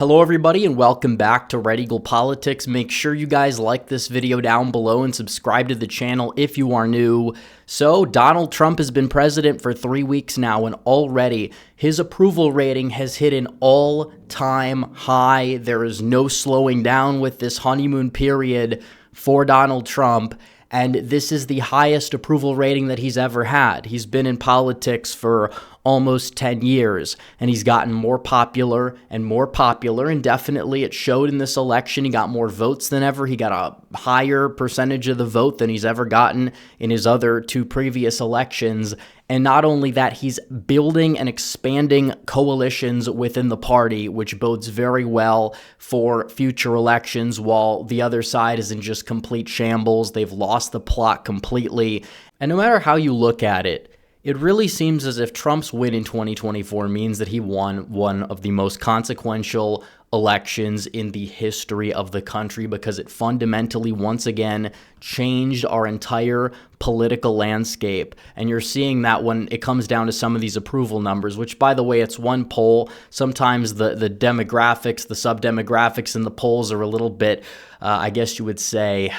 Hello everybody and welcome back to Red Eagle Politics. Make sure you guys like this video down below and subscribe to the channel if you are new. So Donald Trump has been president for 3 weeks now, and already his approval rating has hit an all-time high. There is no slowing down with this honeymoon period for Donald Trump. And this is the highest approval rating that he's ever had. He's been in politics for almost 10 years, and he's gotten more popular, and definitely it showed in this election. He got more votes than ever. He got a higher percentage of the vote than he's ever gotten in his other two previous elections. And not only that, he's building and expanding coalitions within the party, which bodes very well for future elections, while the other side is in just complete shambles. They've lost the plot completely. And no matter how you look at it, it really seems as if Trump's win in 2024 means that he won one of the most consequential elections in the history of the country, because it fundamentally, once again, changed our entire political landscape. And you're seeing that when it comes down to some of these approval numbers, which, by the way, it's one poll. Sometimes the demographics, the sub-demographics in the polls are a little bit, I guess you would say,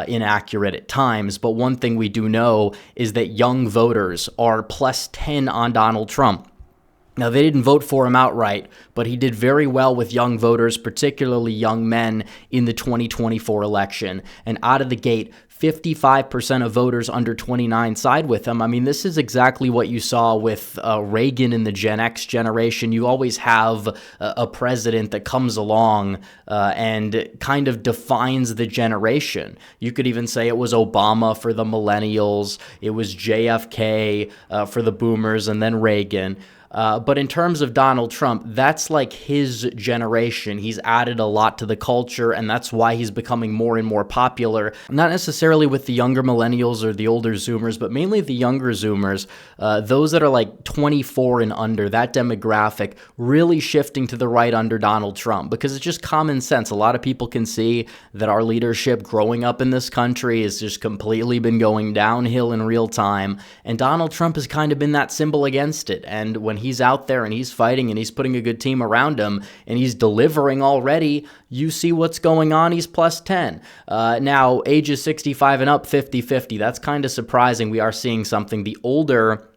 inaccurate at times. But one thing we do know is that young voters are plus 10 on Donald Trump. Now, they didn't vote for him outright, but he did very well with young voters, particularly young men, in the 2024 election. And out of the gate, 55% of voters under 29 side with him. I mean, this is exactly what you saw with Reagan in the Gen X generation. You always have a president that comes along and kind of defines the generation. You could even say it was Obama for the millennials, it was JFK for the boomers, and then Reagan. But in terms of Donald Trump, that's like his generation. He's added a lot to the culture, and that's why he's becoming more and more popular. Not necessarily with the younger millennials or the older Zoomers, but mainly the younger Zoomers, those that are like 24 and under, that demographic really shifting to the right under Donald Trump, because it's just common sense. A lot of people can see that our leadership growing up in this country has just completely been going downhill in real time, and Donald Trump has kind of been that symbol against it. And when he's out there and he's fighting and he's putting a good team around him and he's delivering already, you see what's going on. He's plus 10. Now, ages 65 and up, 50-50. That's kind of surprising. We are seeing something. The older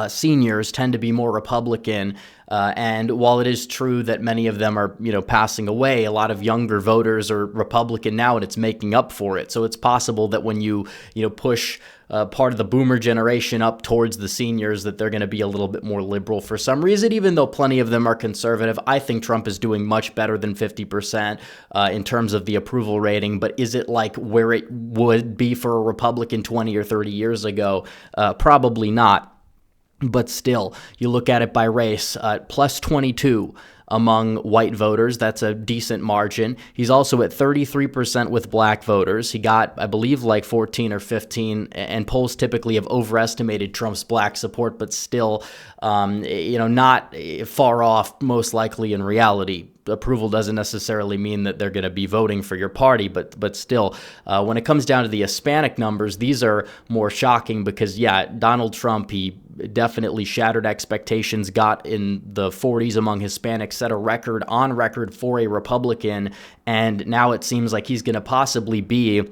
seniors tend to be more Republican, and while it is true that many of them are, passing away, a lot of younger voters are Republican now, and it's making up for it. So it's possible that when you push part of the boomer generation up towards the seniors, that they're going to be a little bit more liberal for some reason, even though plenty of them are conservative. I think Trump is doing much better than 50% in terms of the approval rating, but is it like where it would be for a Republican 20 or 30 years ago? Probably not. But still, you look at it by race, plus 22 among white voters. That's a decent margin. He's also at 33% with black voters. He got, I believe, like 14 or 15, and polls typically have overestimated Trump's black support, but still, not far off, most likely in reality. Approval doesn't necessarily mean that they're going to be voting for your party, but still, when it comes down to the Hispanic numbers, these are more shocking because, yeah, Donald Trump, he definitely shattered expectations, got in the 40s among Hispanics, set a record on record for a Republican, and now it seems like he's going to possibly be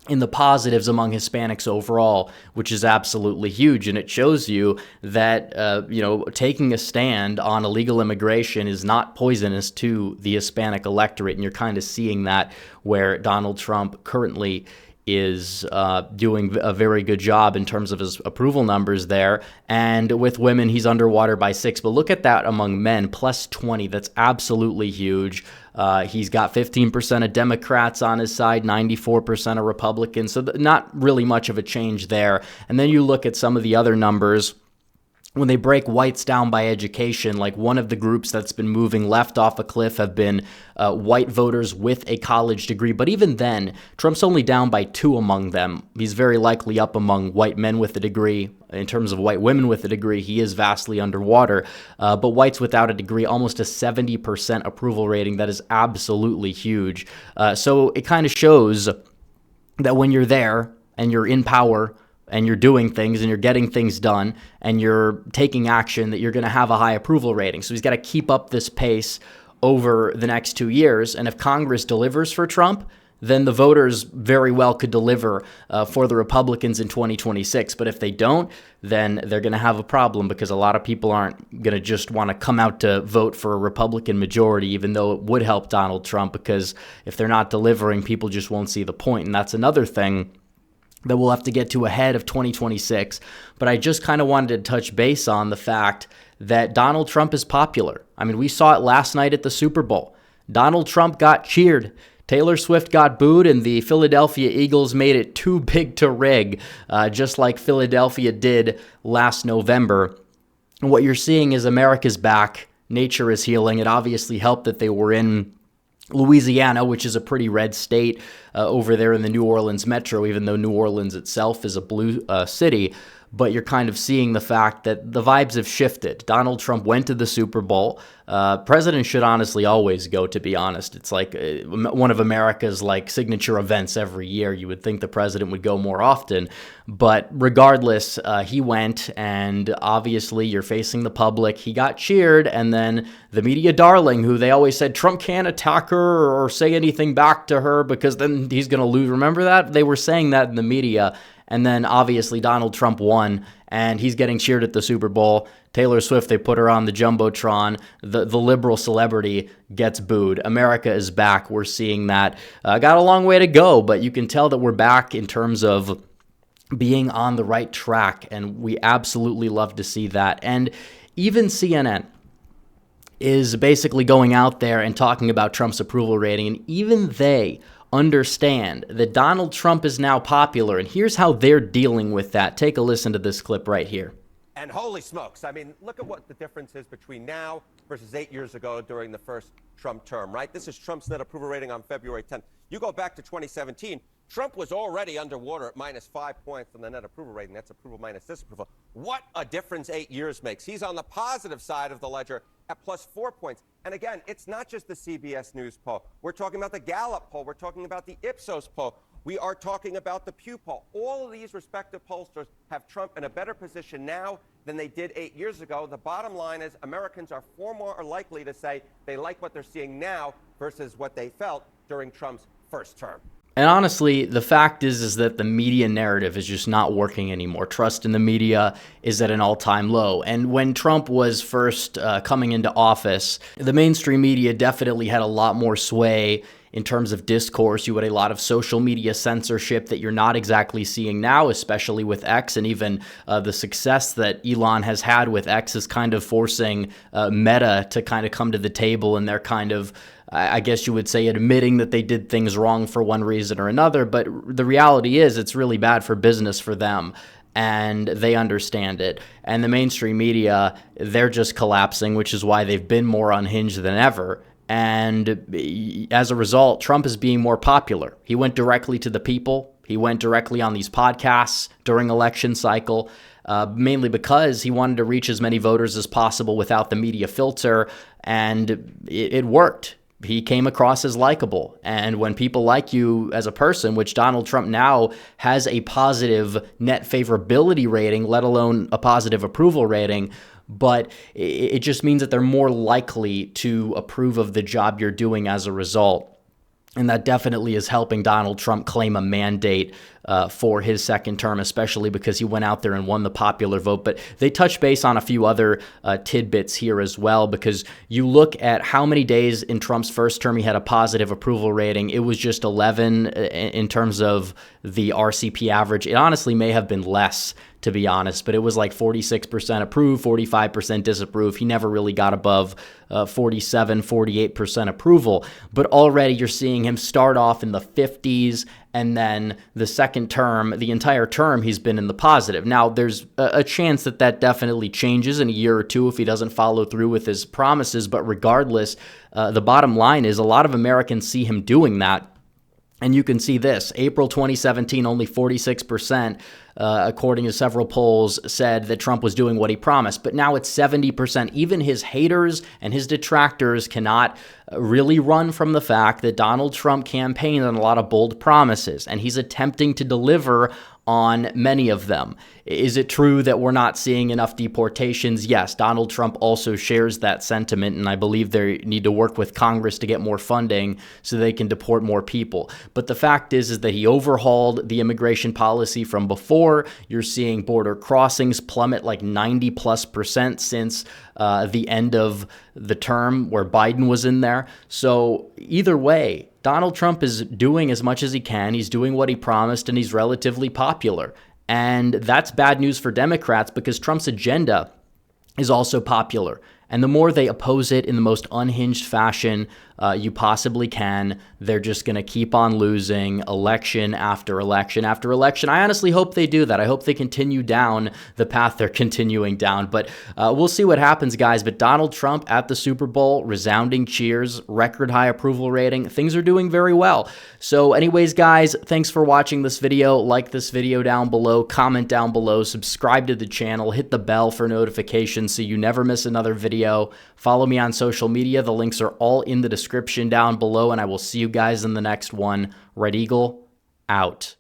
in the positives among Hispanics overall, which is absolutely huge. And it shows you that, taking a stand on illegal immigration is not poisonous to the Hispanic electorate. And you're kind of seeing that where Donald Trump currently is doing a very good job in terms of his approval numbers there. And with women, he's underwater by 6. But look at that among men, plus 20. That's absolutely huge. He's got 15% of Democrats on his side, 94% of Republicans. So not really much of a change there. And then you look at some of the other numbers. When they break whites down by education, like one of the groups that's been moving left off a cliff have been white voters with a college degree. But even then, Trump's only down by 2 among them. He's very likely up among white men with a degree. In terms of white women with a degree, he is vastly underwater. But whites without a degree, almost a 70% approval rating. That is absolutely huge. So it kind of shows that when you're there and you're in power, and you're doing things and you're getting things done and you're taking action, that you're going to have a high approval rating. So he's got to keep up this pace over the next 2 years. And if Congress delivers for Trump, then the voters very well could deliver for the Republicans in 2026. But if they don't, then they're going to have a problem, because a lot of people aren't going to just want to come out to vote for a Republican majority, even though it would help Donald Trump, because if they're not delivering, people just won't see the point. And that's another thing that we'll have to get to ahead of 2026. But I just kind of wanted to touch base on the fact that Donald Trump is popular. I mean, we saw it last night at the Super Bowl. Donald Trump got cheered. Taylor Swift got booed, and the Philadelphia Eagles made it too big to rig, just like Philadelphia did last November. And what you're seeing is America's back. Nature is healing. It obviously helped that they were in Louisiana, which is a pretty red state over there in the New Orleans metro, even though New Orleans itself is a blue city. But you're kind of seeing the fact that the vibes have shifted. Donald Trump went to the Super Bowl. Presidents should honestly always go, to be honest. It's like one of America's like signature events every year. You would think the president would go more often. But regardless, he went, and obviously you're facing the public. He got cheered, and then the media darling, who they always said Trump can't attack her or say anything back to her because then he's going to lose. Remember that? They were saying that in the media. And then obviously Donald Trump won, and he's getting cheered at the Super Bowl. Taylor Swift, they put her on the Jumbotron. The liberal celebrity gets booed. America is back. We're seeing that. Got a long way to go, but you can tell that we're back in terms of being on the right track, and we absolutely love to see that. And even CNN is basically going out there and talking about Trump's approval rating, and even they understand that Donald Trump is now popular, and here's how they're dealing with that. Take a listen to this clip right here. And holy smokes, I mean, look at what the difference is between now versus 8 years ago during the first Trump term, right? This is Trump's net approval rating on February 10th. You go back to 2017, Trump was already underwater at -5 points on the net approval rating. That's approval minus disapproval. What a difference 8 years makes. He's on the positive side of the ledger at +4 points. And again, it's not just the CBS News poll. We're talking about the Gallup poll. We're talking about the Ipsos poll. We are talking about the Pew poll. All of these respective pollsters have Trump in a better position now than they did 8 years ago. The bottom line is Americans are far more likely to say they like what they're seeing now versus what they felt during Trump's first term. And honestly, the fact is that the media narrative is just not working anymore. Trust in the media is at an all-time low. And when Trump was first coming into office, the mainstream media definitely had a lot more sway in terms of discourse. You had a lot of social media censorship that you're not exactly seeing now, especially with X, and even the success that Elon has had with X is kind of forcing Meta to kind of come to the table, and they're kind of, I guess you would say, admitting that they did things wrong for one reason or another. But the reality is it's really bad for business for them, and they understand it. And the mainstream media, they're just collapsing, which is why they've been more unhinged than ever. And as a result, Trump is being more popular. He went directly to the people. He went directly on these podcasts during election cycle, mainly because he wanted to reach as many voters as possible without the media filter, and it worked. He came across as likable. And when people like you as a person, which Donald Trump now has a positive net favorability rating, let alone a positive approval rating, but it just means that they're more likely to approve of the job you're doing as a result. And that definitely is helping Donald Trump claim a mandate for his second term, especially because he went out there and won the popular vote. But they touch base on a few other tidbits here as well, because you look at how many days in Trump's first term he had a positive approval rating. It was just 11 in terms of the RCP average. It honestly may have been less, to be honest, but it was like 46% approve, 45% disapprove. He never really got above 47, 48% approval. But already you're seeing him start off in the 50s, and then the second term, the entire term, he's been in the positive. Now, there's a chance that that definitely changes in a year or two if he doesn't follow through with his promises. But regardless, the bottom line is a lot of Americans see him doing that. And you can see this. April 2017, only 46%, according to several polls, said that Trump was doing what he promised. But now it's 70%. Even his haters and his detractors cannot really run from the fact that Donald Trump campaigned on a lot of bold promises, and he's attempting to deliver on many of them. Is it true that we're not seeing enough deportations? Yes, Donald Trump also shares that sentiment, and I believe they need to work with Congress to get more funding so they can deport more people. But the fact is that he overhauled the immigration policy from before. You're seeing border crossings plummet like 90+% since the end of the term where Biden was in there. So either way, Donald Trump is doing as much as he can. He's doing what he promised, and he's relatively popular. And that's bad news for Democrats because Trump's agenda is also popular. And the more they oppose it in the most unhinged fashion you possibly can, they're just going to keep on losing election after election after election. I honestly hope they do that. I hope they continue down the path they're continuing down. But we'll see what happens, guys. But Donald Trump at the Super Bowl, resounding cheers, record high approval rating. Things are doing very well. So anyways, guys, thanks for watching this video. Like this video down below, comment down below, subscribe to the channel, hit the bell for notifications so you never miss another video. Follow me on social media. The links are all in the description down below, and I will see you guys in the next one. Red Eagle, out.